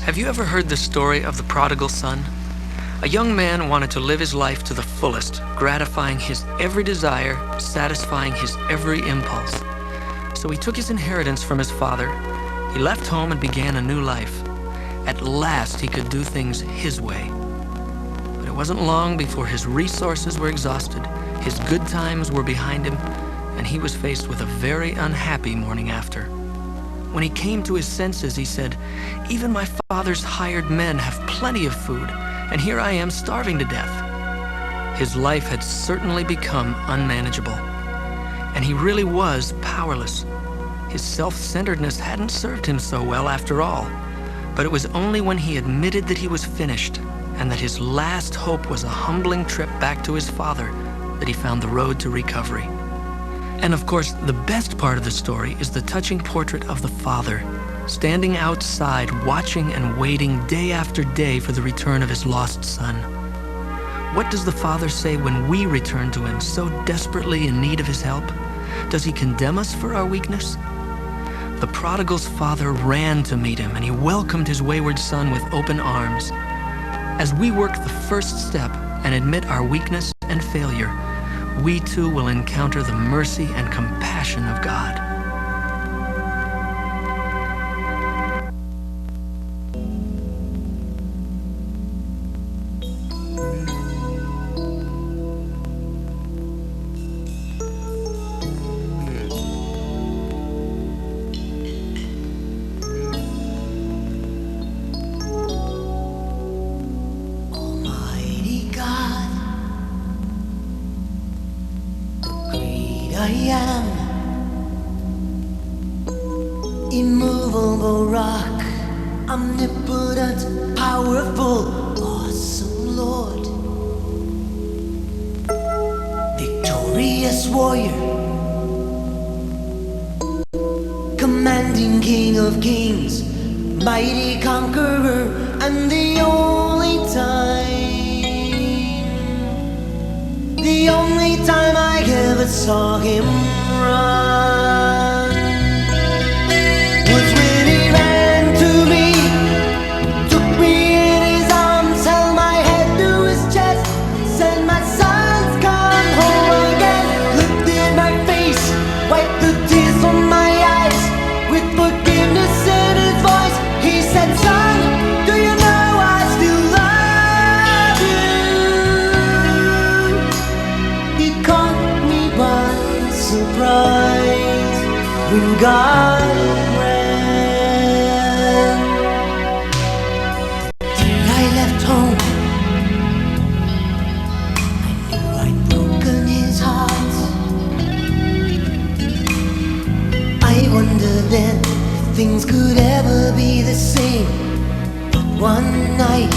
Have you ever heard the story of the prodigal son? A young man wanted to live his life to the fullest, gratifying his every desire, satisfying his every impulse. So he took his inheritance from his father. He left home and began a new life. At last he could do things his way. But it wasn't long before his resources were exhausted, his good times were behind him, and he was faced with a very unhappy morning after. When he came to his senses, he said, "Even my father's hired men have plenty of food, and here I am starving to death." His life had certainly become unmanageable, and he really was powerless. His self-centeredness hadn't served him so well after all, but it was only when he admitted that he was finished and that his last hope was a humbling trip back to his father that he found the road to recovery. And of course, the best part of the story is the touching portrait of the father, standing outside, watching and waiting day after day for the return of his lost son. What does the father say when we return to him, so desperately in need of his help? Does he condemn us for our weakness? The prodigal's father ran to meet him, and he welcomed his wayward son with open arms. As we work the first step and admit our weakness and failure, we too will encounter the mercy and compassion of God. I am immovable rock, omnipotent, powerful, awesome Lord, victorious warrior, commanding King of kings, mighty conqueror, and the only time I ever saw him run was when he ran to me, took me in his arms, held my head to his chest, said, "My son's come home again," lifted my face, wiped the tears from my eyes, with forgiveness in his voice. He said, "Son, do you know I still love you?" He caught me by surprise when God ran. The day I left home, I knew I'd broken his heart. I wondered then if things could ever be the same. But one night